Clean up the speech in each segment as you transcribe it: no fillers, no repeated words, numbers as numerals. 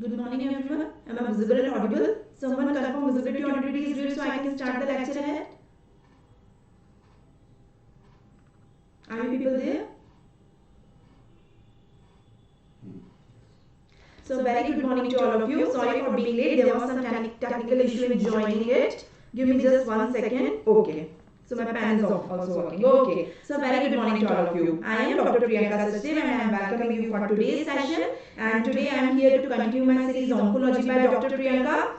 Good morning everyone. Am I visible and audible? Someone confirm visibility audibility is real so I can start the lecture ahead. Are you people there? So very good morning to all of you. Sorry for being late. There was some technical issue in joining it. Give me just 1 second. Okay. So my pen is also working. Okay. So very good morning to all of you. I am Dr.Priyanka and I am welcoming you for today's session. And today I am here to continue my series Oncology by Dr. Priyanka.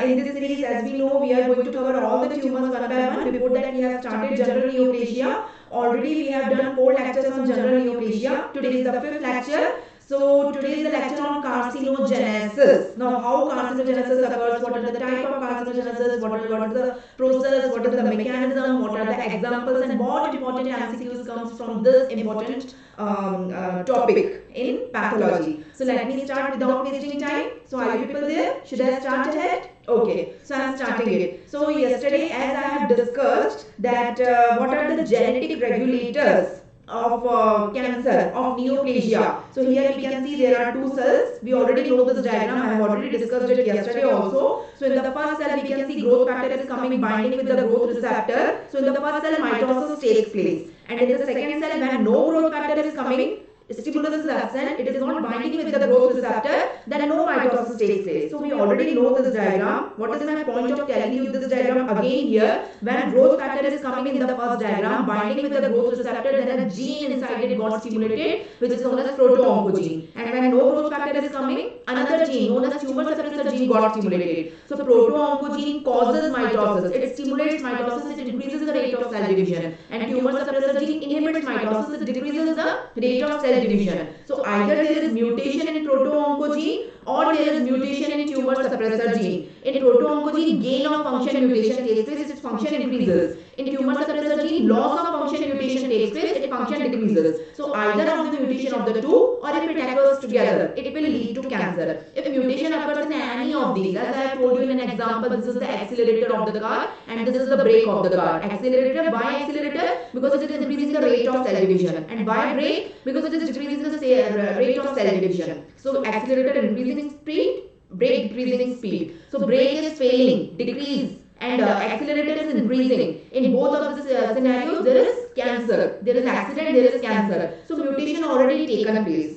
In this series, as we know, we are going to cover all the tumors one by one. Before that, we have started general neoplasia. Already we have done 4 lectures on general neoplasia. Today is the 5th lecture. So today is the lecture on carcinogenesis. Now, how carcinogenesis occurs, what are the type of carcinogenesis, what is the process, what is the mechanism, what are the examples, and what important MCQs comes from this important topic in pathology. So let me start without wasting time. So are you people there? Should I start ahead? Okay, so I am starting it. So yesterday, as I have discussed that what are the genetic regulators of cancer, of neoplasia. So here we can see there are 2 cells. We already know this diagram. I have already discussed it yesterday also. So in the first cell we can see growth factor is coming binding with the growth receptor. So in the first cell mitosis takes place. And in the second cell when no growth factor is coming, stimulus is absent, it is not binding with the growth receptor, then no mitosis takes place. So we already know this diagram. What is my point of telling you this diagram again here? When growth factor is coming in the first diagram, binding with the growth receptor, then a gene inside it got stimulated, which is known as proto-oncogene. And when no growth factor is coming, another gene known as tumor suppressor gene got stimulated. So proto-oncogene causes mitosis. It stimulates mitosis, it increases the rate of cell division. And tumor suppressor gene inhibits mitosis, it decreases the rate of cell division. So either there is mutation in proto-oncogene or there is mutation in tumor suppressor gene. In proto-oncogene, gain of function mutation takes place, its function increases. In tumor suppressor gene, loss of function mutation takes place, its function decreases. So either of the mutation of the two, or if it occurs together, it will lead to cancer. If mutation occurs in any of these, as I have told you in an example, this is the accelerator of the car and this is the brake of the car. Accelerator, why accelerator? Because it is increasing the rate of cell division. And why brake? Because it is decreasing the rate of cell division. So accelerator increasing speed, brake decreasing speed. So brake is failing, decrease, and accelerator is increasing. In both of the scenarios, there is cancer. There is accident, there is cancer. So mutation already taken place.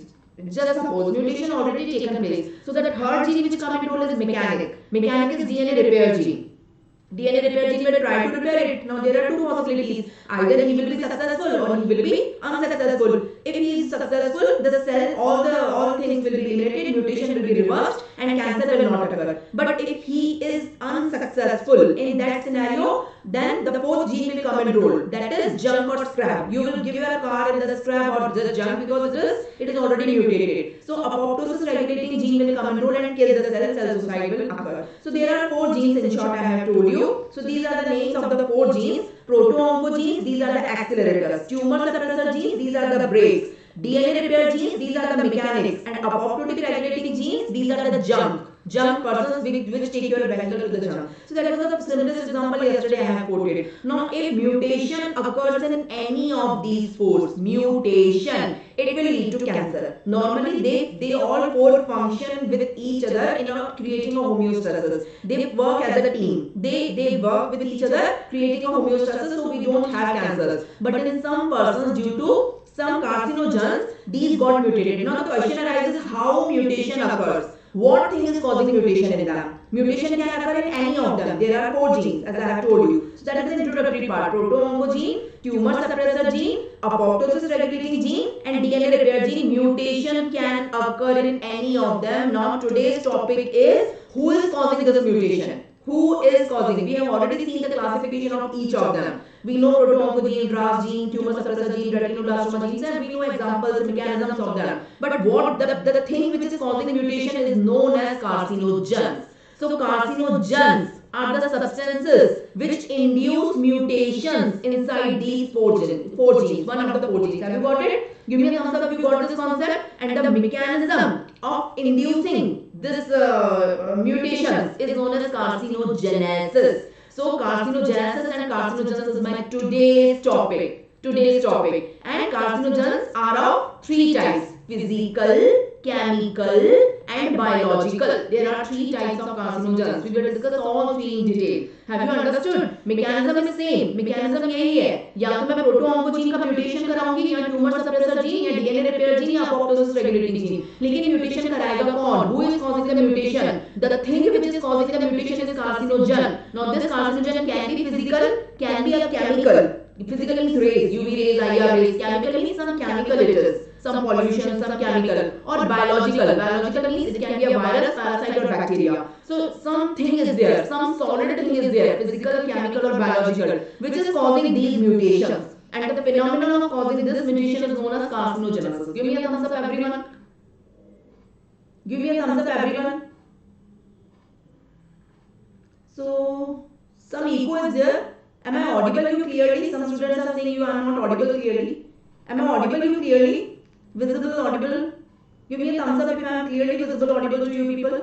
Just suppose mutation already taken place. So the third gene which come into role is mechanic. Mechanic is DNA repair gene. DNA repair gene will try to repair it. Now there are 2 possibilities. Either he will be successful or he will be unsuccessful. If he is successful, the cell, all things will be eliminated, mutation will be reversed and cancer will not occur. But if he is unsuccessful in that scenario, then the 4th gene will come in role. That is junk or scrap. You will give your car in the scrap or just junk because it is already mutated. So apoptosis regulating gene will come in role and kill the cell suicide will occur. So there are 4 genes in short I have told you. So these are the names of the 4 genes. Proto-oncogenes, these are the accelerators. Tumor suppressor genes, these are the brakes. DNA repair genes, these are the mechanics. And apoptotic regulating genes, these are the junk persons which take your vehicle to the junk. So that was the simplest example yesterday I have quoted. Now if mutation occurs in any of these 4, mutation, it will lead to cancer. Normally they all 4 function with each other in creating a homeostasis. They work as a team. They work with each other creating a homeostasis, so we don't have cancers. But in some persons, due to some carcinogens, these got mutated. Now the question arises, how mutation occurs? What thing is causing mutation in them? Mutation can occur in any of them. There are 4 genes as I have told you. So that is the introductory part. Proto-oncogene, tumor suppressor gene, apoptosis regulating gene and DNA repair gene. Mutation can occur in any of them. Now today's topic is who is causing this mutation? Who is causing? We have already seen the classification of each of them. We know proto-oncogene, RAS gene, tumor suppressor gene, retinoblastoma genes, and we know examples, mechanisms of them. But what the thing which is causing mutation is known as carcinogens. So carcinogens are the substances which induce mutations inside these 4 genes. One of the 4 genes. Have you got it? Give me a thumbs up if you got this concept. And the mechanism of inducing this mutations is known as carcinogenesis. So carcinogenesis and carcinogens is my today's topic. And carcinogens are of 3 types: physical, chemical and biological. There are three types of carcinogens. We will discuss all three in detail. Have you understood? Mechanism is same. Mechanism यही है, या तो मैं प्रोटोऑन्कोजीन का mutation कराऊंगी, या tumour suppressor gene, या DNA repair gene, या apoptosis regulating gene. लेकिन म्यूटेशन कराएगा कौन? Who is causing the mutation? The thing which is causing the mutation is carcinogen. Now this carcinogen can be physical, can be a chemical. Physical means rays, UV rays, IR rays. Chemical means some chemical it is. Some pollution, some chemical. Or biological. Biological means it can be a virus, parasite or bacteria. So something is there, some solid thing is there, physical, chemical or biological, which is causing these mutations. And the phenomenon of causing this mutation is known as carcinogenesis. Give me a thumbs up everyone. Give me a thumbs up everyone. So some echo is there. Am I audible you clearly? Some students are saying you are not audible clearly. Am I audible you clearly? Visible, audible? Give me a thumbs up if I am clearly visible, audible to you people. Yes.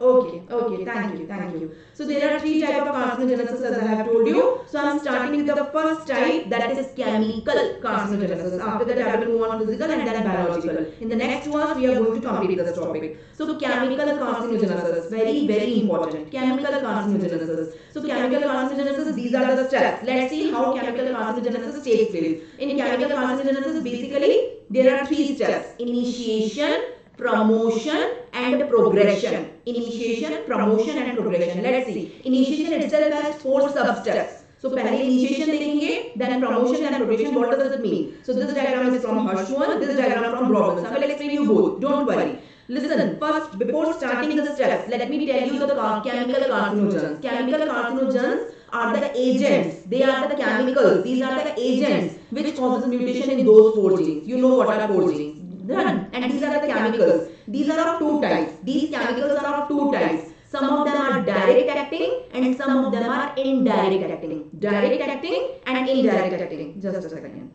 Okay, thank you. So there are three types of carcinogenesis as I have told you. So I am starting with the first type, that is chemical carcinogenesis. After that I will move on physical and then biological. In the next one we are going to complete this topic. So chemical carcinogenesis, very important. Chemical carcinogenesis. So chemical carcinogenesis, these are the steps. Let's see how chemical carcinogenesis takes place. In chemical carcinogenesis, basically there are three steps: initiation, promotion and progression. Initiation, promotion and progression. Let's see. Initiation itself has 4 sub-steps. So पहले initiation देखेंगे, then promotion and progression. What does it mean? So this diagram is from Hirschman, this diagram from Robbins. I will explain you both. Don't worry. Listen, first, before starting the steps, let me tell you the chemical carcinogens. Chemical carcinogens are the agents. They are the chemicals. These are the agents which causes mutation in those 4 genes. You know what are 4 genes. Done. And these are the chemicals. These are of 2 types. These chemicals are of 2 types. Some of them are direct acting and some of them are indirect acting. Direct acting and indirect acting. Just a second.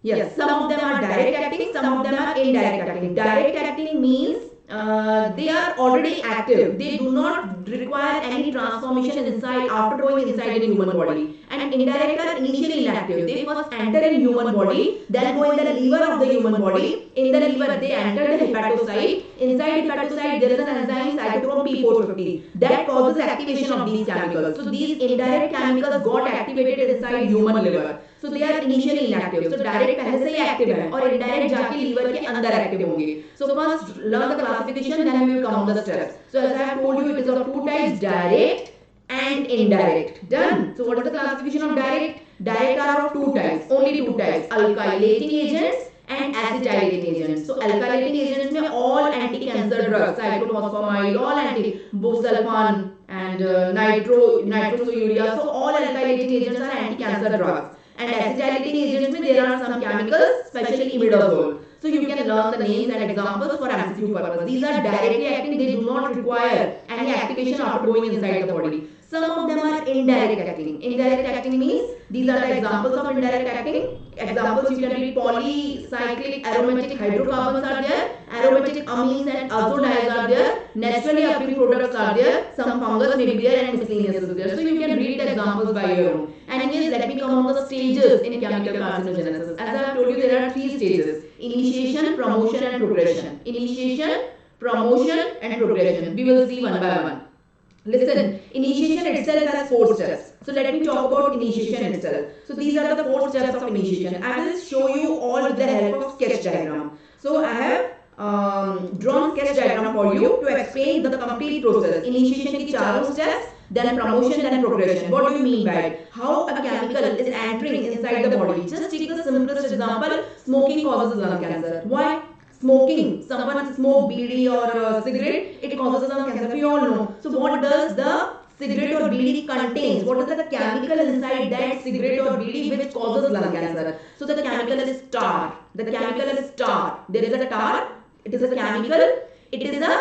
Yes, some of them are direct acting, some of them are indirect acting. Direct acting means they are already active. They do not require any transformation inside after going inside in human body. And indirect are initially inactive. They first enter in human body, then go in the liver of the human body. In the liver, they enter the hepatocyte. Inside hepatocyte, there is an enzyme cytochrome P450 that causes activation of these chemicals. So these indirect chemicals got activated inside human liver. So they are initially inactive. So direct पहले से ही active है और indirect जाके liver के अंदर active होंगे. So first learn the classification, then we will come on the steps. So as I have told you, it is of 2 types: direct and indirect. Done. So what is the classification of direct? Direct are of 2 types, only 2 types: alkylating agents and acetylating agents. So alkylating agents में all anti-cancer drugs, cyclophosphamide, all busulfan and nitrosourea. So all alkylating agents are anti-cancer drugs. And acetylating agents में there are some chemicals, especially imidazole. So you can learn the names and examples for MCQ purpose. These are directly acting; they do not require any activation after going inside the body. Some of them are indirect acting. Indirect acting means these are the examples of indirect acting. Examples you can read: polycyclic aromatic hydrocarbons are there, aromatic amines and azodides are there, naturally occurring products are there, some fungus may be there, and miscellaneous is there. So you can read the examples by your own. Anyways, let me come on the stages in chemical carcinogenesis. As I have told you, there are 3 stages: initiation, promotion and progression. Initiation, promotion and progression. We will see one by one. Listen, initiation itself has 4 steps. So let me talk about initiation itself. So these are the 4 steps of initiation. I will show you all with the help of sketch diagram. So I have drawn sketch diagram for you to explain the complete process. Initiation की 4 steps, then promotion, then progression. What do you mean by it? How a chemical is entering inside the body. Just take the simplest example: smoking causes lung cancer. Why? Smoking, someone smoke bidi or cigarette, it causes lung cancer. We all know. So what does the cigarette or bidi contains? What is the chemical inside that cigarette or bidi which causes lung cancer? So the chemical is tar. The chemical is tar. There is a tar. It is a chemical. It is an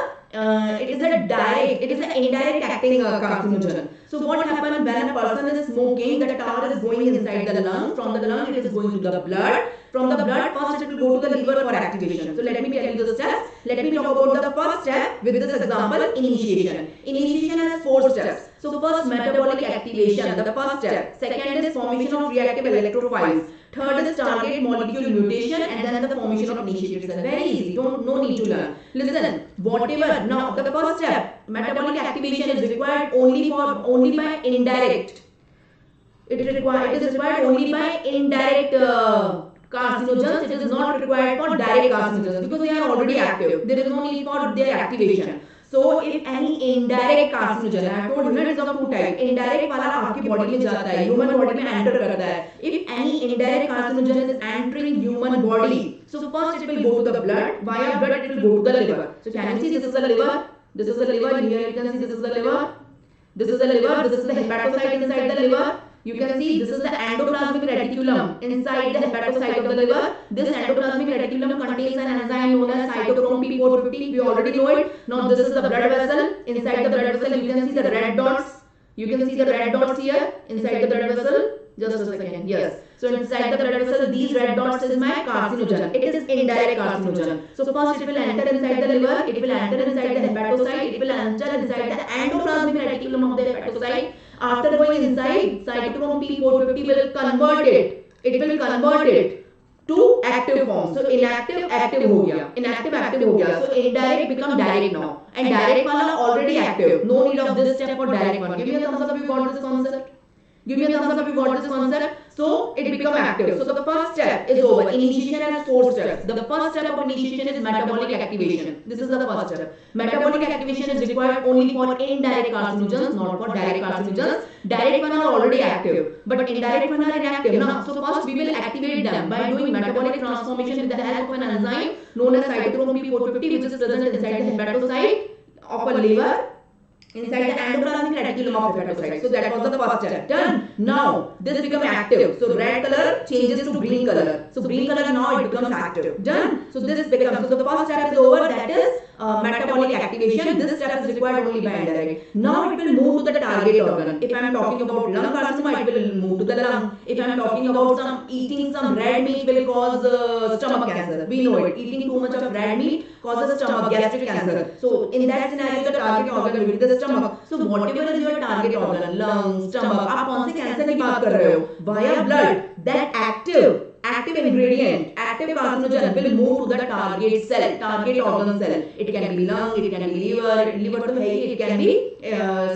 indirect acting carcinogen. So what happens when a person is smoking? The tar is going inside the lung. From the lung, it is going to the blood. From the blood, first it will go to the liver for activation. So let me tell you the steps. Let me talk about the first step with this example: initiation. Initiation has 4 steps. So first, metabolic activation, the first step. Second is formation of reactive electrophiles. Third is target molecule mutation, and then the formation of initiated cell. Very easy. No need to learn. Listen, whatever. Now the first step, metabolic activation is required only by indirect. It is required only by indirect carcinogens. It is not required for direct carcinogens because they are already active. There is no need for their activation. So if any indirect carcinogen, I have told you, it is of two types. Indirect वाला आपकी body में जाता है, human body में enter करता है. If any indirect carcinogen is entering human body, so first it will go to the blood. Via blood it will go to the liver. So can you see this is the liver? This is the liver. Here you can see this is the liver. This is the liver. This is the hepatocyte inside the liver. You can see this is the endoplasmic reticulum inside the hepatocyte of the liver. This endoplasmic reticulum contains an enzyme known as cytochrome P450. We already know it. Now this is the blood vessel. Inside the blood vessel you can see the red dots. You can see the red dots here inside the blood vessel. Just a second. Yes. So inside the blood vessel, these red dots is my carcinogen. It is indirect carcinogen. So first it will enter inside the liver. It will enter inside the hepatocyte. It will enter inside the endoplasmic reticulum of the hepatocyte. After going inside, cytochrome P450 will convert it. It will convert it to active form. So inactive active हो गया. Inactive active हो गया. So indirect become direct now. And direct वाला already active. No need of this step for direct one. Give me a thumbs up if you got this concept. Give me a thumbs up if you got this concept. So it become active. So the first step is over. Initiation has 4 steps. The first step of initiation is metabolic activation. This is the first step. Metabolic activation is required only for indirect carcinogens, not for direct carcinogens. Direct one are already active, but indirect one are inactive. Now, so first we will activate them by doing metabolic transformation with the help of an enzyme known as cytochrome P450, which is present inside the hepatocyte of a liver, inside the endoplasmic reticulum of hepatocyte. So that was the first step. Done. Now this become active. So red color changes to green color. So green color now it becomes active. Done. So this becomes. So the first step is over. That is metabolic activation. This step is required only by indirect. Now it will move to the target organ. If I am talking about lung carcinoma, it will move to the lung. If I am talking about eating some red meat will cause stomach cancer. We know it. Eating too much of red meat causes stomach gastric cancer. So in that scenario, the target organ will be the stomach. So whatever is your target organ, lung, stomach, आप कौन से cancer की बात कर रहे हो? Via blood, that active ingredient, active carcinogen will move to the target cell, target organ cell. It can be lung, it can be liver to है, it can be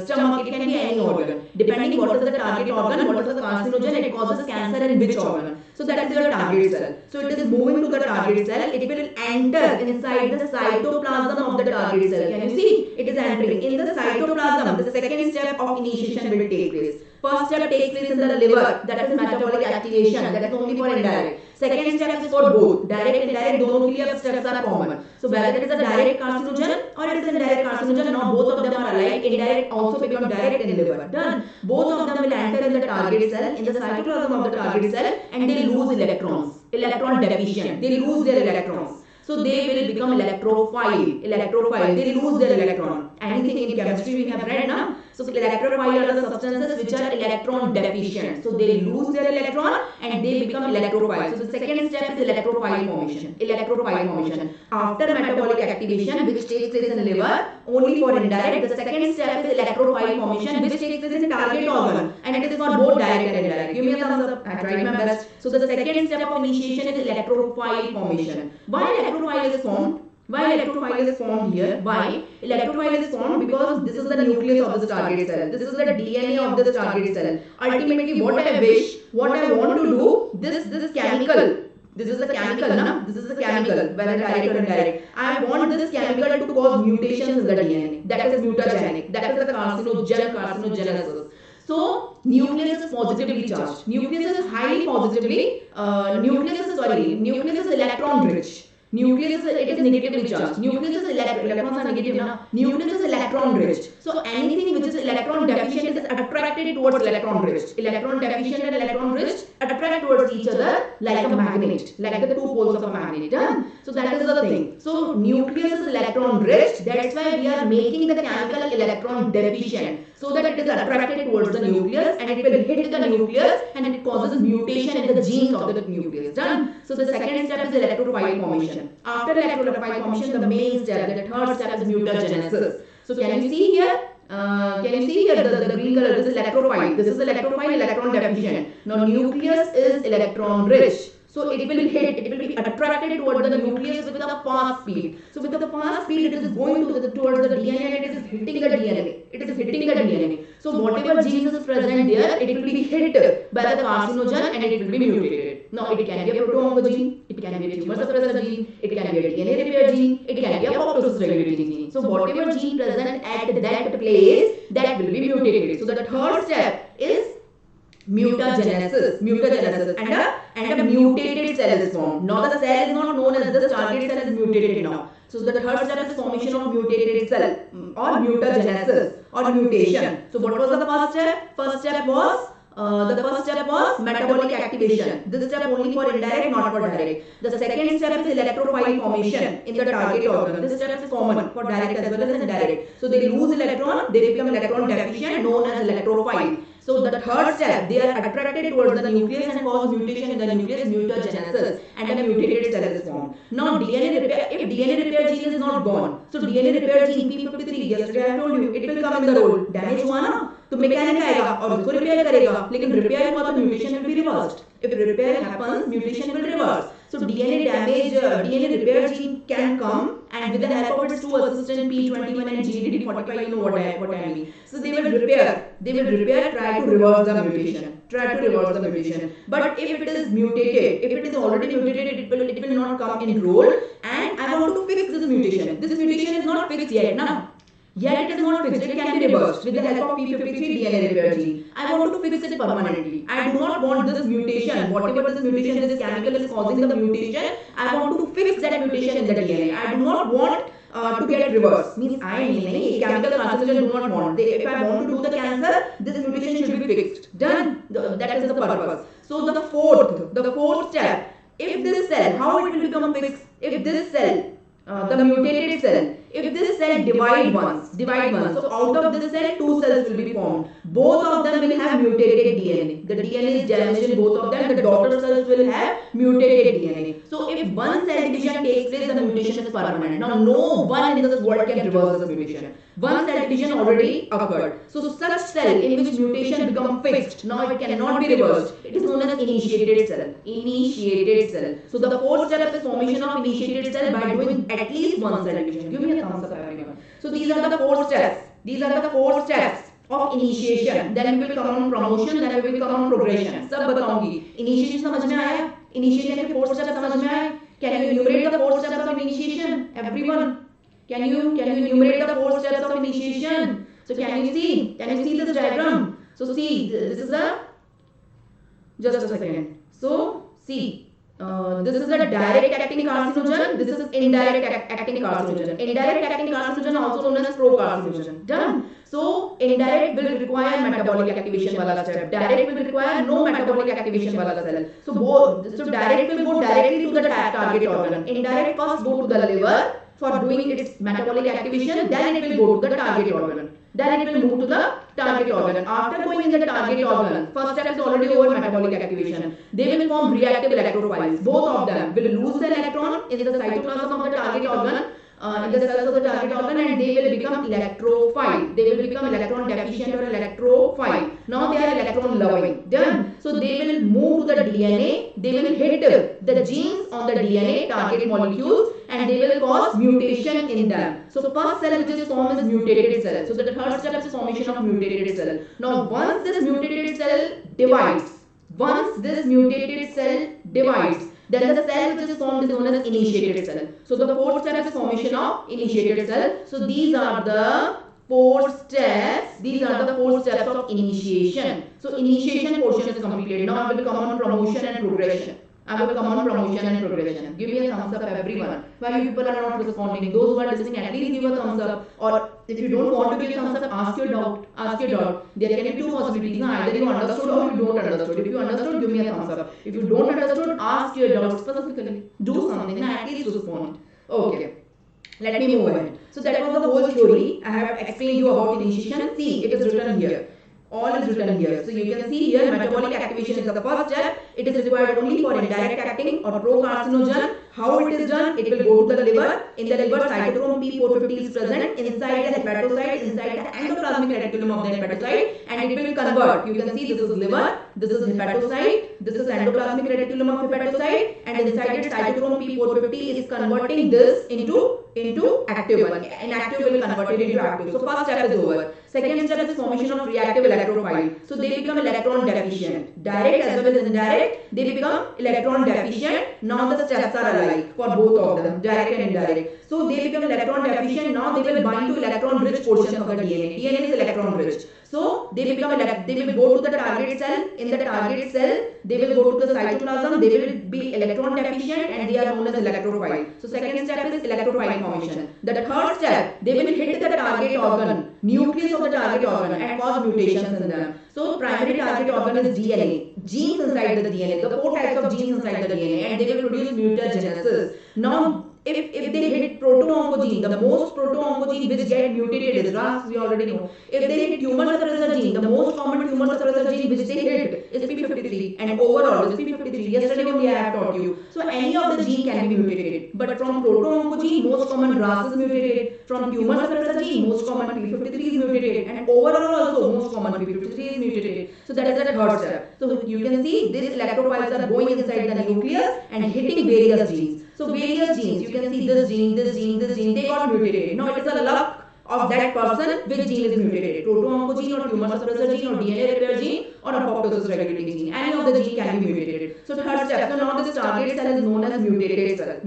stomach, it can be any organ. Depending what is the target organ, what is the carcinogen, it causes cancer in which organ. So that is your target cell. So it is moving to the target cell. It will enter inside the cytoplasm of the target cell. Can you see? It is entering in the cytoplasm. The second step of initiation will take place. First step takes place in the liver. That is metabolic activation. That is only for indirect. Second step is for both. Direct and indirect, दोनों के लिए steps are common. So whether it is a direct carcinogen or it is an indirect carcinogen, now both of them are alike. Indirect also become direct in liver. Done. Both of them will enter in the target cell, in the cytoplasm of the target cell, and they lose electrons. Electron deficient. They lose their electrons. So they will become electrophile. They lose their electron. Anything in chemistry we have read now. So electrophile are the substances which are electron deficient. So they lose their electron and they become electrophile. So the second step is electrophile formation. After metabolic activation, which takes place in liver, only for indirect. The second step is electrophile formation, which takes place in target organ, and it is for both direct and indirect. Give me a thumbs up. I tried my best. So the second step of initiation is electrophile formation. Why electrophile is formed? Why electrophile is formed here? Why? Electrophile is formed because this is the nucleus of this target cell. This is the DNA of this target cell. Ultimately, what I wish, what I want to do, this chemical. This is the chemical, na? This is the chemical, whether direct or indirect. I want this chemical to cause mutations in the DNA. That is mutagenic. That is the carcinogenesis. So nucleus is positively charged. Nucleus is highly positively. Nucleus is electron rich. Nucleus is negatively charged. Nucleus is electrons are negative now. Nucleus is electron rich. So anything which is electron deficient is attracted towards electron rich. Electron deficient and electron rich attract towards each other like a magnet, like the two poles of a magnet. Done. So that is the thing. So nucleus is electron rich. That's why we are making the chemical electron deficient, so that it is attracted towards the nucleus and it will hit the nucleus and it causes mutation in the genes of the nucleus. Done. So the second step is electrophile formation. After electrophile formation, the main step, the third step is mutagenesis. So can you see here? Can you see here the green color? This is electrophile. This is electrophile, electron deficient. Now nucleus is electron rich. So it will be attracted towards the nucleus with a fast speed. So with the fast speed, it is going towards the DNA and it is hitting the DNA. It is hitting the DNA. So whatever genes is present there, it will be hit by the carcinogen and it will be mutated. Now it can be a proto-oncogene, it can be a tumor suppressor gene, it can be a DNA repair gene, it can be a apoptosis regulating gene. So whatever gene present at that place, that will be mutated. So the third step is mutagenesis and a mutated cell is formed. Now the cell is not known as the target cell is mutated now. So the third step is formation of mutated cell or mutagenesis or mutation. So what was the first step? First step was metabolic activation. This step only for indirect, not for direct. The second step is electrophile formation in the target organ. This step is common for direct as well as indirect. So they lose electron, they become electron deficient, known as electrophile. So the third step, they are attracted towards the nucleus and cause mutation in the nucleus, mutagenesis, and a mutated cell is formed. Now DNA repair, if DNA repair gene is not gone, so DNA repair gene P53, yesterday I told you, it will come in the role. Damage हुआ ना, तो mechanic आएगा और उसको repair करेगा, लेकिन repair हुआ तो mutation will be reversed. If repair happens, mutation will reverse. So DNA damage, DNA repair gene can come, and with the help of its two assistant P21 and GDD45, you know what I mean. So they will repair, try to reverse the mutation. But if it is mutated, if it is already mutated, it will not come in role. And I want to fix this mutation. This mutation is not fixed yet now. Yet it is not fixed, it can be reversed with the help of P53 DNA repair gene. I want to fix it permanently. I do not want this mutation, whatever this mutation, this chemical is causing the mutation, I want to fix that mutation in the DNA. I do not want to get reversed. Means chemical carcinogen do not want. If I want to do the cancer, this mutation should be fixed. Done. That is the purpose. So the fourth step, if this cell, how it will become fixed? If this cell, the mutated cell, if this cell divide once, so out of this cell, two cells will be formed. Both of them will have mutated DNA. The DNA is damaged in both of them. The daughter cells will have mutated DNA. So if one cell division takes place, the mutation is permanent. Now no one in this world can reverse this mutation. One cell division already occurred. So such cell in which mutation becomes fixed, now it cannot be reversed. It is known as initiated cell. So the fourth step is formation of initiated cell by doing at least one cell division. Give me a thumbs up everyone. So these are the four steps of initiation. Then we will come on promotion, then we will come on progression. सब बताऊंगी. Initiation समझ में आया? Initiation के four steps समझ में आए? Can you enumerate the four steps of initiation? Everyone, can you enumerate the four steps of initiation? So can you see this diagram? So see, this is a, just a second. So see. This is a direct acting carcinogen. This is indirect acting carcinogen. Indirect acting carcinogen also known as pro-carcinogen. Done. So indirect will require metabolic activation wala step. Direct will require no metabolic activation wala cell. So direct will go directly to the target organ. Indirect first go to the liver for doing its metabolic activation. Then it will go to the target organ. Then it will move to the target organ. After going in the target organ, first step is already over metabolic activation. They will form reactive electrophiles. Both of them will lose the electron in the cytoplasm of the target organ, in the cells of the target organ, and they will become electrophile. They will become electron deficient or electrophile. Now they are electron loving. Done. So they will move to the DNA. They will hit the genes on the DNA target molecules, and they will cause mutation in them. So first cell which is formed is mutated cell. So the third step is formation of mutated cell. Now once this mutated cell divides, then the cell which is formed is known as initiated cell. So the fourth step is formation of initiated cell. So these are the four steps. Of initiation. So initiation portion is completed. Now I will come on promotion and progression. Give me a thumbs up everyone. Why you people are not responding? Those who are listening, at least give a thumbs up. Or if you don't want to give a thumbs up, ask your doubt. There can be two possibilities. Either you understood or you don't understood. If you understood, give me a thumbs up. If you don't understood, ask your doubt specifically. Do something, at least respond. Okay. Let me move ahead. So that was the whole theory. I have explained you about initiation. See, it is written here. All is written here. So you can see here metabolic activation is the first step. It is required only for indirect acting or pro-carcinogen. How it is done? It will go to the liver. In the liver, cytochrome P450 is present inside the hepatocyte, inside the endoplasmic reticulum of the hepatocyte, and it will convert. You can see this is liver, this is hepatocyte, this is endoplasmic reticulum of hepatocyte, and inside it cytochrome P450 is converting this into active one. Inactive will convert it into active. So first step is over. Second step is formation of reactive electrophile. So they become electron deficient. Direct as well as indirect, they become electron deficient. Now the steps are alike for both of them, direct and indirect. So they become electron deficient. Now they will bind to electron rich portions of the DNA. DNA is electron rich. So they will go to the target cell. In the target cell, they will go to the cytoplasm. They will be electron deficient and they are known as electrophile. So second step is electrophile formation. The third step, they will hit the target organ, nucleus of the target organ, and cause mutations in them. So primary target organ is DNA, genes inside the DNA, the 4 types of genes inside the DNA, and they will produce mutagenesis. Now if they hit proto-oncogene, the most proto-oncogene which get mutated is RAS, we already know. If they hit tumor suppressor gene, the most common tumor suppressor gene which they hit is P53, and overall is P53. Yesterday only I have taught you. So any of the gene can be mutated, but from proto-oncogene, most common RAS is mutated. From tumor suppressor gene, most common P53 is mutated, and overall also most common P53 is mutated. So that is the third step. So you can see these electrophiles are going inside the nucleus and hitting various genes. So various genes, you can see this gene, this gene, this gene, they got mutated. Now it is a luck of that person which gene is mutated. Proto-oncogene or tumor suppressor gene or DNA repair gene or apoptosis regulating gene. Any of the gene can be mutated. So third step. So now this target cell is known as mutated cell.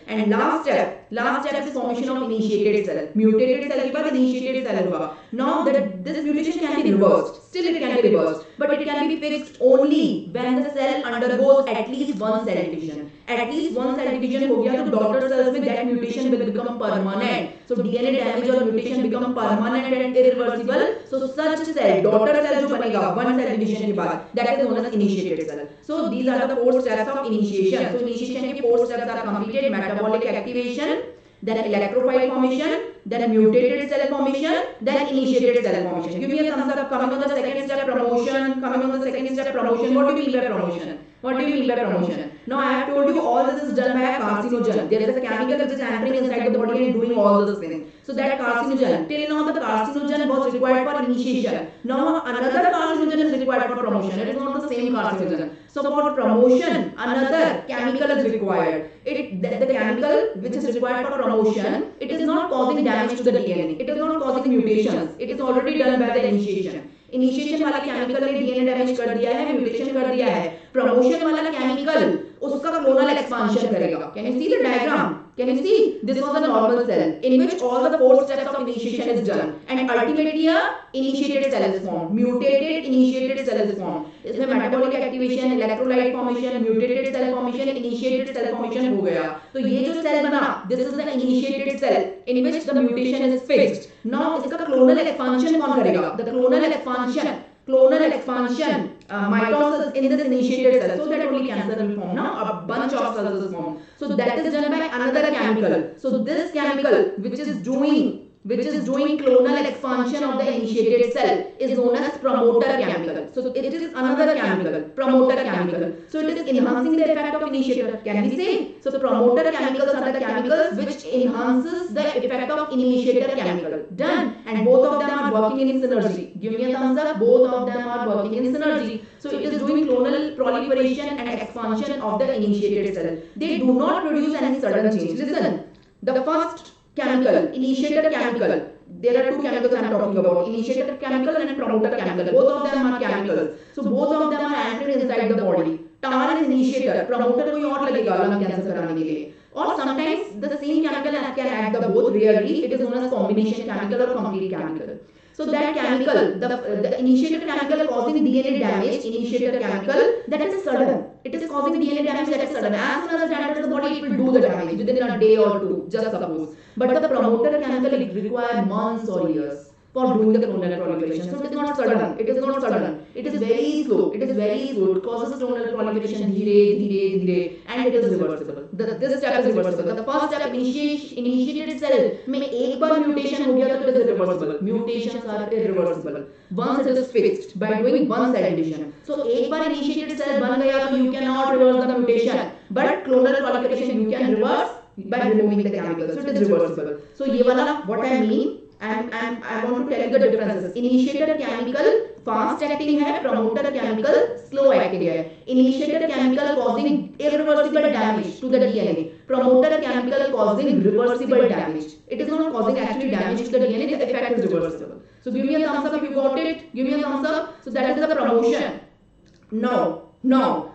And last step is formation of initiated cell. Mutated cell के बाद initiated cell होगा. Now this mutation can be reversed. Still it can be reversed, but it can be fixed only when the cell undergoes at least one cell division. At least one cell division हो गया तो daughter cells में that mutation will become permanent. So DNA damage or mutation become permanent and irreversible. So such cell, daughter cell जो बनेगा one cell division के बाद, that is known as initiated cell. So these are the 4 steps of initiation. So initiation के 4 steps are completed: metabolic activation, then electrophile formation, then mutated cell formation, then initiated cell formation. Give me a thumbs up. Coming on the second step, promotion. Coming on the second step, promotion. What do you mean by promotion? What do you mean by promotion? Now I have told you all this is done by a carcinogen. There is a chemical which is entering inside the body and doing all those things. So that carcinogen, till now the carcinogen was required for initiation. Now another carcinogen is required for promotion. It is not the same carcinogen. So for promotion, another chemical is required. The chemical which is required for promotion, it is not causing damage to the DNA. It is not causing mutations. It is already done by the initiation. Initiation वाला chemical ने DNA damage कर दिया है, mutation कर दिया है. Promotion वाला chemical उसका क्लोनल एक्सपांशन करेगा. Can you see the diagram? Can you see? This was a normal cell in which all the 4 steps of initiation is done, and ultimately a initiated cell is formed. Mutated initiated cell is formed. इसमें metabolic activation, electrolyte formation, mutated cell formation, initiated cell formation हो गया. तो ये जो cell बना, this is the initiated cell in which the mutation is fixed. Now इसका clonal expansion कौन करेगा? The clonal expansion mitosis in this initiated cell, so that only cancer will form. Now a bunch of cells is formed. So that is done by another chemical. So this chemical which is doing clonal expansion of the initiated cell is known as promoter chemical. So it is another chemical, promoter chemical. So it is enhancing the effect of initiator. Can we say? So the promoter chemicals are the chemicals which enhances the effect of initiator chemical. Done. And both of them are working in synergy. Give me a thumbs up. Both of them are working in synergy. So it is doing clonal proliferation and expansion of the initiated cell. They do not produce any sudden change. Listen, the first chemical, initiator chemical. There are 2 chemicals I am talking about: initiator chemical and promoter chemical. Both of them are chemicals. So both of them are entering inside the body. tar is initiator, promoter कोई और लगेगा lung cancer कराने के लिए. Or sometimes the same chemical can act the both. Rarely it is known as combination chemical or complete chemical. So that chemical, the initiator chemical causing DNA damage, initiator chemical, that is sudden. It is causing DNA damage that is sudden. As soon as it enters the body, it will do the damage within a day or 2, just suppose. But the promoter chemical, it requires months or years for doing the clonal proliferation. So it is not sudden. It is not sudden. It is very slow. It is very slow. It causes clonal proliferation dhire, and it is reversible. This step is reversible. The first step, initiated cell में एक बार mutation हो गया तो it is irreversible. Mutations are irreversible. Once it is fixed by doing one cell division. So एक बार initiated cell बन गया तो you cannot reverse the mutation. but clonal proliferation you can reverse by removing the chemical. So it is reversible. So ये वाला what I mean, I want to tell you the differences. Initiator chemical fast acting है, promoter chemical slow acting है. Initiator chemical causing irreversible damage to the DNA. Promoter chemical causing reversible damage. It is not causing actually damage to the DNA. The effect is reversible. So give me a thumbs up if you got it. Give me a thumbs up. So that is the promotion. No.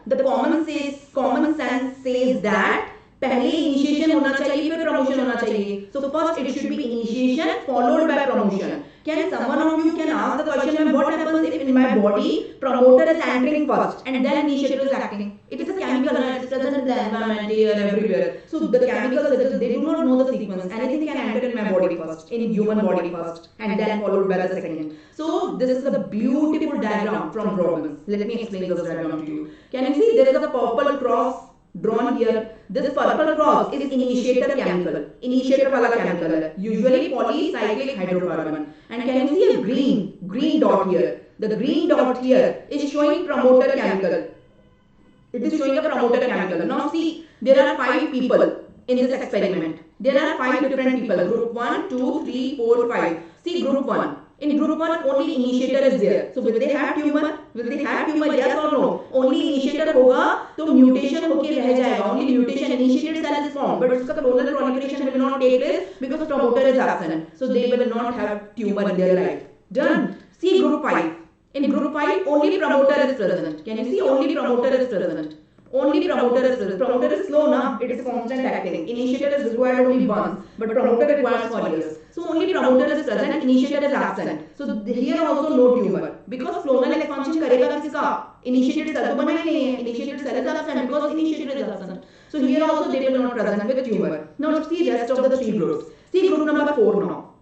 The common sense says that पहले initiation होना चाहिए फिर promotion होना चाहिए. So first it should be initiation followed by promotion. Can someone of you can ask the question, what happens if in my body promoter is entering first and then initiator is acting? It is a chemical and it is present in the environment here everywhere. So the chemicals they do not know the sequence. Anything can enter in my body first, in human body first, and then followed by the second. So this is a beautiful diagram from Robbins. Let me explain this diagram to you. Can you see there is a purple cross drawn here? This purple cross is initiator chemical. Initiator wala chemical hai. Usually polycyclic hydrocarbon. And can you see a green dot here? The green dot here is showing promoter chemical. It is showing a promoter chemical. Now see, there are 5 people in this experiment. There are 5 different people. Group 1, 2, 3, 4, 5. See group 1. In group 1 only initiator is there. So will they have tumor? Will they have tumor? Yes or no? Only initiator होगा तो mutation होके रह जाएगा. Only mutation initiated cell is formed, but उसका clonal proliferation will not take place because promoter is absent. So they will not have tumor in their life. Done. See group 5. In group 5 only promoter is present. Can you see? Only promoter is present. Only promoter is present. Promoter is slow now. It is constant acting. Initiator is required only once, but promoter requires for years. So only promoter is present. Initiator is absent. So here also no tumor because clonal expansion करेगा किसका? Initiated cell तो बना ही नहीं है. Initiated cell is absent because initiator is absent. So here also they will not present with tumor. Now let's see rest of the 3 groups. See group number 4 now.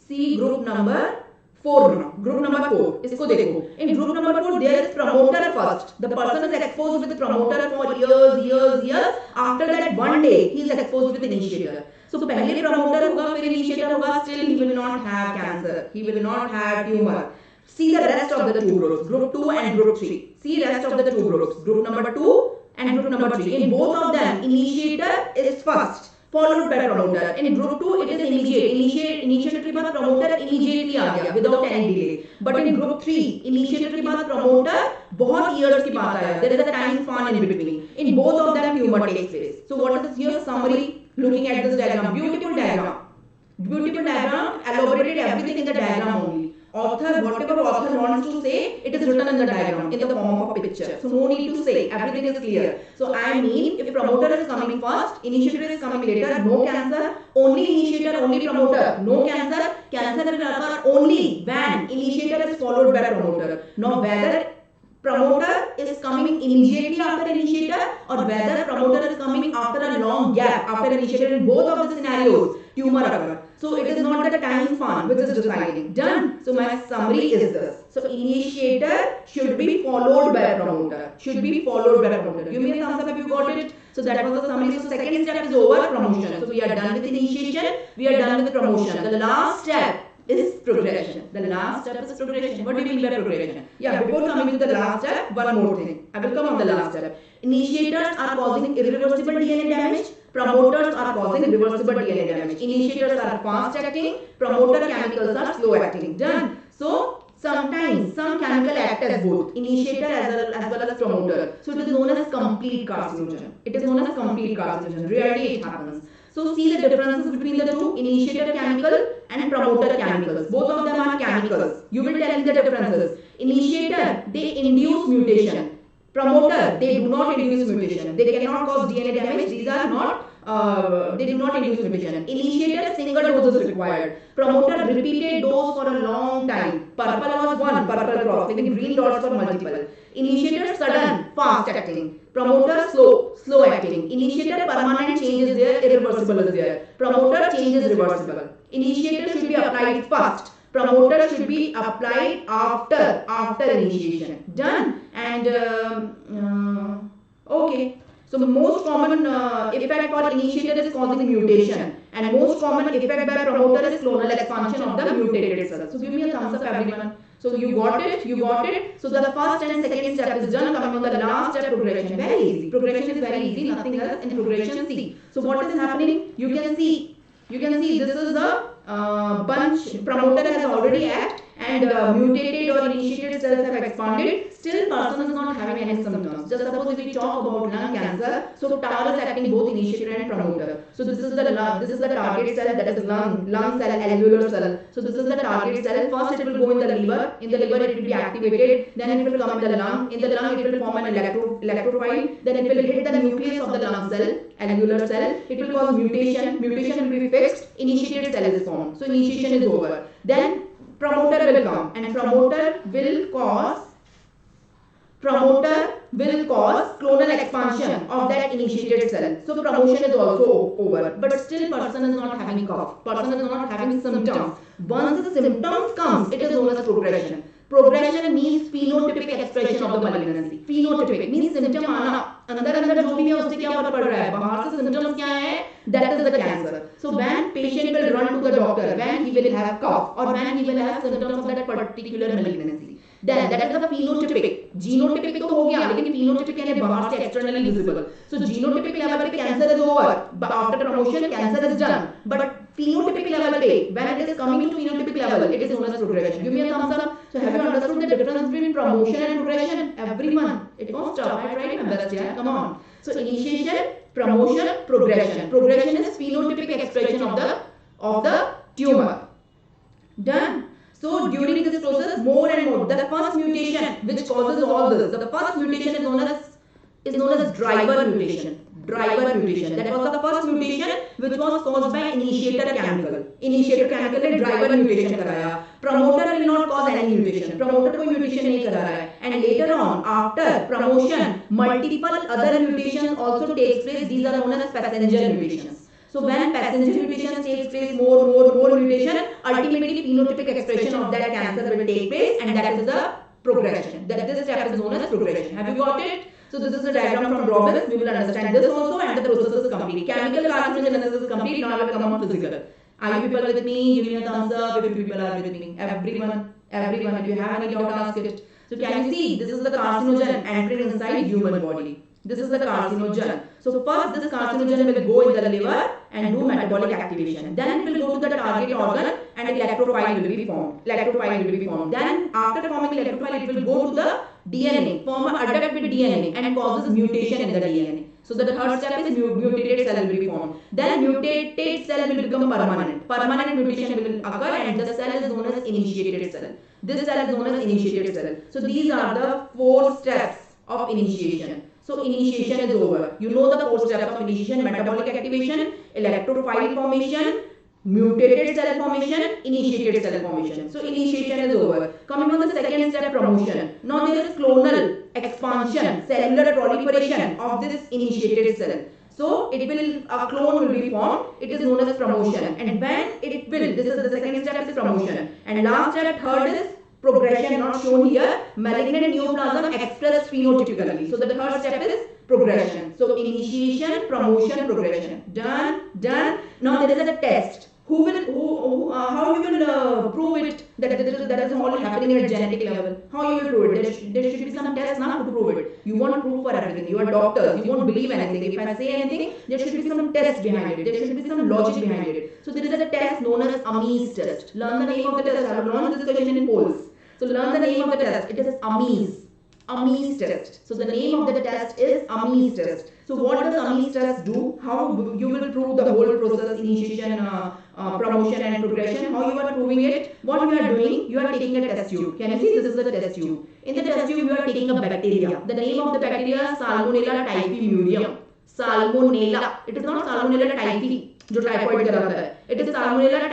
See group number 4 now. Group number 4. इसको देखो. In group number 4 there is promoter first. The person is exposed with the promoter for years. After that one day he is exposed with initiator. So पहले promoter होगा फिर initiator होगा. Still he will not have cancer. He will not have tumor. See the rest of the 2 groups. Group 2 and group 3. See rest of the 2 groups. Group number 2 and group number 3. In both of them initiator is first, followed by promoter. In group 2 it is immediate. Initiator के बाद promoter immediately आ गया without any delay. But in group 3 initiator के बाद promoter बहुत years के बाद आया. There is a time span in between. In both of them tumor takes place. So what is your summary looking at this diagram? Beautiful diagram. Elaborated everything in the diagram only. Whatever author wants to say, it is written in the diagram in the form of a picture. So no need to say, everything is clear. So I mean, if promoter is coming first, initiator is coming later, no cancer. Only initiator, only promoter, no cancer. Cancer will occur only when initiator is followed by promoter. Now whether promoter is coming immediately after initiator or whether promoter is coming after a long gap after initiator, in both of the scenarios tumor occur. So it is not the time span which is deciding. Done. So my summary is this. So initiator should be followed by promoter. Should be followed by promoter. Give me a thumbs up if you got it. So that was the summary. So second step is over, promotion. So we are done with initiation. We are done with promotion. The last step is progression. The last step is progression. What do you mean by progression? Yeah, before coming to the last step, one more thing. I will come on the last step. Initiators are causing irreversible DNA damage. Promoters are causing reversible DNA damage. Initiators are fast acting. Promoter chemicals are slow acting. Done. So sometimes some chemical act as both initiator as well as promoter. So it is known as complete carcinogen. It is known as complete carcinogen. Rarely it happens. So see the differences between the two, initiator chemical and promoter chemicals. Both of them are chemicals. You will tell me the differences. Initiator, they induce mutation. Promoter, they do not induce mutation. They cannot cause DNA damage. These are not, they do not induce mutation. Initiator, single dose is required. Promoter, repeated dose for a long time. Purple was one, purple cross. Like green dots for multiple. Initiator, sudden, fast acting. Promoter, slow acting. Initiator, permanent change is there, irreversible is there. Promoter, change is reversible. Initiator should be applied first. Promoter should be applied after initiation. Done. And okay. So the most common effect for initiator is causing mutation, and most common effect by promoter is clonal expansion of the mutated cells. So give me a thumbs up, everyone. So you got it, you got it. So the first and second step is done. Coming on the last step, progression. Very easy. Progression is very easy, nothing else in progression. See. So what is happening? You can see this is the bunch. Promoter has already acted and mutated or initiated cells have expanded. Still person is not having any symptoms. Just suppose if we talk about lung cancer, so TAR is acting both initiator and promoter. So this is the target cell, that is lung cell, alveolar cell. So this is the target cell. First it will go in the liver. In the liver it will be activated. Then it will come in the lung. In the lung it will form an electrophile. Then it will hit the nucleus of the lung cell, alveolar cell. It will cause mutation. Mutation will be fixed. Initiated cell is formed. So initiation is over. Then promoter will come and promoter will cause clonal expansion of that initiated cell. So promotion is also over. But still person is not having cough. Person is not having symptoms. Once the symptoms comes, it is known as progression. Progression means phenotypic expression of the malignancy. Phenotypic means symptom आना अंदर जो भी है उससे क्या फर्क पड़ रहा है, बाहर से symptoms क्या है, that is the cancer. So when patient will run to the doctor when he will have cough or when he will have symptoms of that particular malignancy, then that is the phenotypic. Genotypic तो हो गया, लेकिन phenotypic यानी बाहर से externally visible. So genotypic level पे cancer is over. After promotion cancer is done. But phenotypic level पे when it is coming to phenotypic level, it is known as progression. Give me a thumbs up. So have you understood the difference between promotion and progression? Everyone, it won't stop. I tried my best, yeah. Come on. So initiation, promotion, progression. Progression is phenotypic expression of the tumor. Done. So during this process, more and more, the first mutation which causes all this, the first mutation is known as driver mutation. Driver mutation. That was the first mutation which was caused by initiator chemical. Initiator chemical ने driver mutation कराया. Promoter will not cause any mutation. Promoter कोई mutation नहीं करा रहा है. And later on, after promotion, multiple other mutations also takes place. These are known as passenger mutations. So when passenger mutation takes place, more mutation, ultimately phenotypic expression of that cancer will take place, and that is the progression. That this step is known as progression. Have you got it? So this is the diagram from Robbins. We will understand this also, and the process is complete. Chemical carcinogenesis is complete. Now I will come on physical. Are you people with me? Give me a thumbs up if you people are with me. Everyone. If you have any doubt, ask it. So can you see? This is the carcinogen entering inside human body. This is the carcinogen. So first this carcinogen will go in the liver and do metabolic activation. Then it will go to the target organ and electrophile will be formed. Then after forming electrophile, it will go to the DNA, form a adduct with DNA and causes mutation in the DNA. So the third step is mutated cell will be formed. Then mutated cell will become permanent. Permanent mutation will occur and the cell is known as initiated cell. This cell is known as initiated cell. So these are the 4 steps of initiation. So initiation is over. You know the 4 steps of initiation: metabolic activation, electrophile formation, mutated cell formation, initiated cell formation. So initiation is over. Coming on the second step, promotion. Now there is clonal expansion, cellular proliferation of this initiated cell. So it will, a clone will be formed. It is known as promotion. And when it will, this is the second step is promotion. And last step, third is progression, not shown here. Malignant neoplasm expressed phenotypically. So the third step is progression. So initiation, promotion, progression. Done. Now there is a test. How you will prove it that is all happening at genetic level? How you will prove it? There should be some tests now to prove it. You want proof for everything. You are doctors. You won't believe anything. If I say anything, there should be some test behind it. There should be some logic behind it. So there is a test known as AMES test. Learn the name of the test. I will launch this question in polls. So learn the name of the test. It is AMES test. So the name of the test is AMES test. So what does AMES test do? How you will prove the whole process, initiation, promotion and progression? How you are proving it? What you are doing? You are taking a test tube. Can you see? This is the test tube. In the test tube, you are taking a bacteria. The name of the bacteria is Salmonella typhimurium. Salmonella. It is not Salmonella typhi, जो typhoid कराता है. It is Salmonella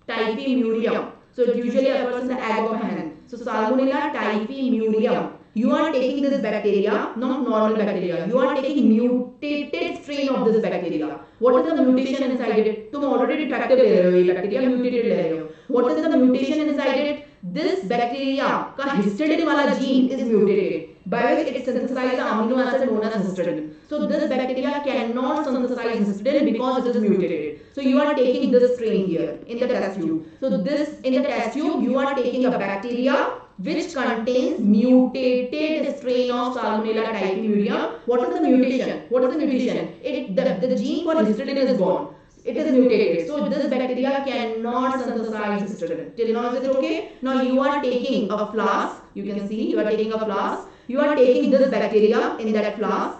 typhimurium. So it usually occurs in the egg of hen. So Salmonella typhimurium. You are taking this bacteria, not normal bacteria. You are taking mutated strain of this bacteria. What is the mutation inside it? तुम already defective ले रहे हो ये bacteria, mutated ले रहे हो. What is the mutation inside it? This bacteria का histidine वाला gene is mutated. by which it synthesizes the amino acid known as histidine. So this bacteria cannot synthesize histidine because it is mutated. So you are taking this strain here in the test tube. So this in the test tube you are taking a bacteria which contains mutated strain of Salmonella typhimurium. What is the mutation? What is the mutation? The gene for histidine is gone. It is mutated. So this bacteria cannot synthesize histidine. Till now is it okay? Now you are taking a flask. You can see you are taking a flask. You are taking this bacteria in that flask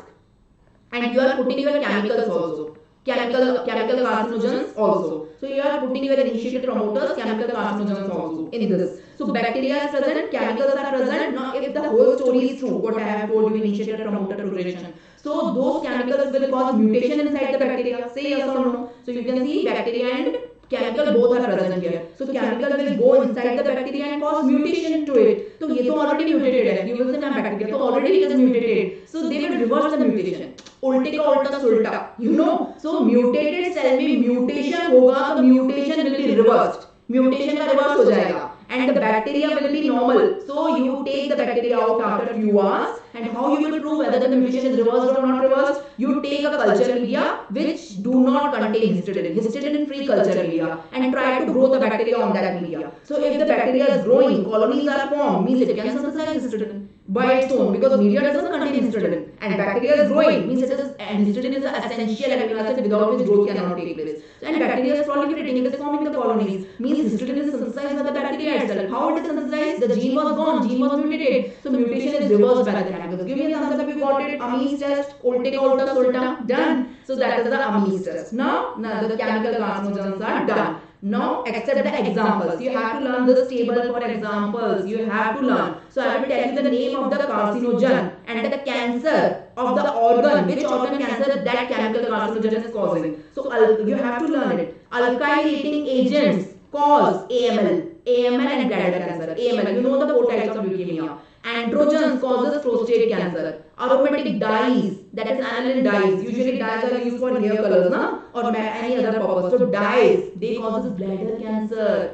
and you are putting your chemicals also. Chemical carcinogens also. So you are putting your initiated promoters, chemical carcinogens also in this. So bacteria is present, chemicals are present. Now if the whole story is true, what I have told you, initiated promoter progression. So those chemicals will cause mutation inside the bacteria. Say yes or no. So you can see bacteria and chemical both are present here. So chemical will go inside the bacteria and cause mutation to it. So ये तो already mutated है. You will say ना bacteria तो already it is mutated. So they will reverse the mutation. उल्टे का उल्टा सुल्टा. You know. So mutated cell में mutation होगा तो mutation will be reversed. Mutation का reverse हो जाएगा. And the bacteria will be normal. So you take the bacteria out after a few hours. And how you will prove whether the mutation is reversed or not reversed? You take a culture media which do not contain histidine, histidine-free culture media, and try to grow the bacteria on that media. So if the bacteria is growing, colonies are formed, means it can synthesize histidine by its own because media doesn't contain histidine. And bacteria is growing, means it is, and histidine is an essential amino acid without which growth cannot take place. And bacteria is proliferating, it is forming the colonies, means histidine is synthesized by the bacteria itself. How it is synthesized? The gene was gone, gene was mutated. So mutation is reversed by the chemicals. Give me a thumbs up if you got it. Amines test, ulte ka ulta sulta, done. So that is the amines test. Now the chemical carcinogens are done. Now accept the examples. You have to learn this table for examples. You have to learn. So I will tell you the name of the carcinogen and the cancer of the organ. Which organ cancer that chemical carcinogen is causing. So you have to learn it. Alkylating agents cause AML and bladder cancer. AML, you know the 4 types of leukemia. Androgens causes prostate cancer. Aromatic dyes, that is aniline dyes. Usually dyes are used for hair colors, na? Or any other purpose. So dyes, they causes bladder cancer.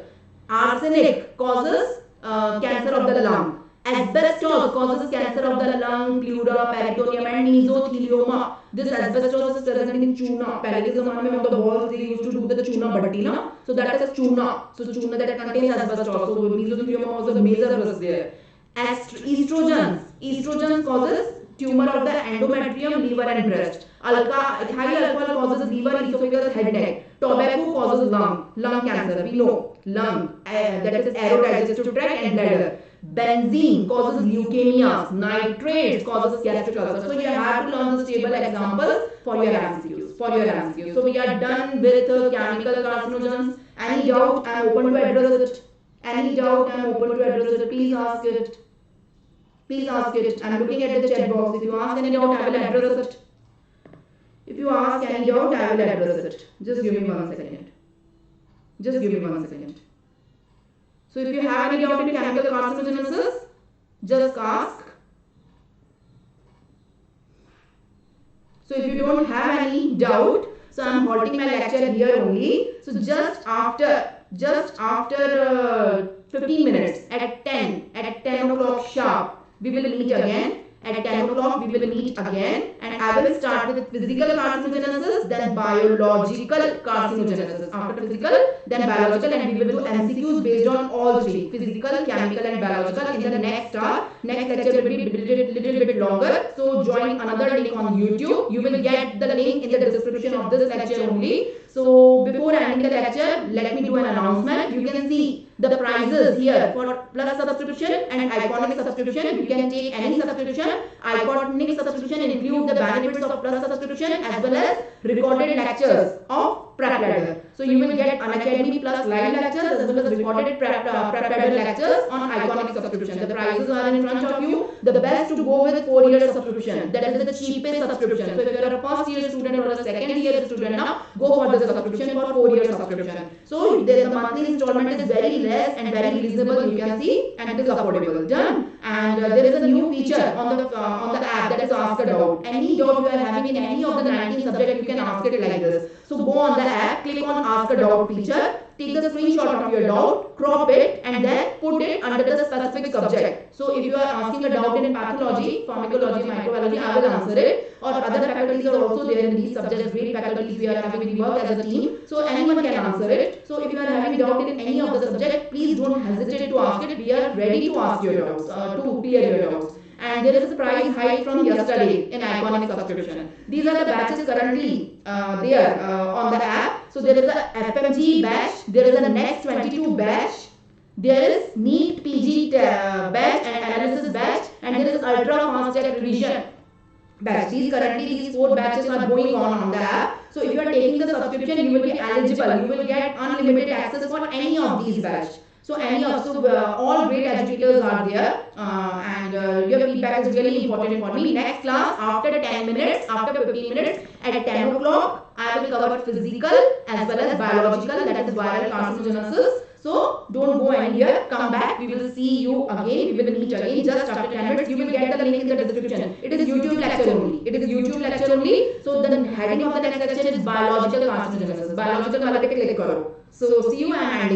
Arsenic causes cancer of the lung. Asbestos causes cancer of the lung, pleura, peritoneum and mesothelioma. This asbestos is present in chuna. Pehle ke zamane mein on the walls they used to do the chuna bhatti, na? So that is chuna. So chuna that contains asbestos. So mesothelioma was a major risk there. Estrogens causes tumor of the endometrium, liver and breast. High alcohol causes liver, esophagus, head neck. Tobacco causes lung cancer. We know lung, that is aerodigestive tract and bladder. Benzene causes leukemias. Nitrates causes gastric ulcer. So you have to learn this table examples for your MCQs. So we are done with chemical carcinogens. Any doubt? I am open to address it. Any doubt? I am open to address it. Please ask it. Please ask it. I am looking at the chat box. If you ask any doubt, I will address it. If you ask any doubt, I will address it. Just give me 1 second. Just give me 1 second. So if you have any doubt in chemical carcinogenesis, just ask. So if you don't have any doubt, so I am halting my lecture here only. So just after 15 minutes at 10 o'clock sharp, we will meet again. At 10 o'clock, we will meet again, and I will start with physical carcinogenesis, then biological carcinogenesis. After physical, then biological, and we will do MCQs based on all three: physical, chemical, and biological. In the next lecture will be little bit longer. So join another link on YouTube. You will get the link in the description of this lecture only. So before ending the lecture, let me do an announcement. You can see the prices here for plus subscription and iconic subscription. You can take any subscription. Iconic subscription include the benefits of plus subscription as well as recorded lectures of prep ladder. So you will get Unacademy plus live lectures as well as recorded prep ladder lectures on iconic subscription. The prices are in front of you. The best to go with 4 year subscription. That is the cheapest subscription. So if you are a first year student or a second year student now, go for the subscription for 4 year subscription. So the monthly installment is very less and very reasonable. You can see, and it is affordable. Done. And there is a new feature on the app, that is ask a doubt. Any doubt you are having in any of the 19 subjects, you can ask it like this. So go on the app, click on ask a doubt feature, take the screenshot of your doubt, crop it, and then put it under the specific subject. So if you are asking a doubt in pathology, pharmacology, microbiology, I will answer it. Or other faculties are also there in these subjects, great faculties we are having, we work as a team. So anyone can answer it. So if you are having doubt in any of the subject, please don't hesitate to ask it. We are ready to ask your doubts, to clear your doubts. And there is a price hike from yesterday in Iconic subscription. These are the batches currently there on the app. So there is a FMG batch, there is a Next 22 batch, there is NEET PG batch and analysis batch, and there is ultra fast tech revision batch. These 4 batches are going on the app. So if you are taking the subscription, you will be eligible. You will get unlimited access for any of these batches. So all great educators are there, and your feedback is really important for me. Next class after 10 minutes, after 15 minutes at 10 o'clock, I will cover physical as well as biological, that is viral carcinogenesis. So don't go anywhere, come back, we will see you again, we will meet again just after 10 minutes. You will get the link in the description. It is YouTube lecture only. It is YouTube lecture only. So the heading of the next lecture is biological carcinogenesis. Biological wala pe click karo. So see you and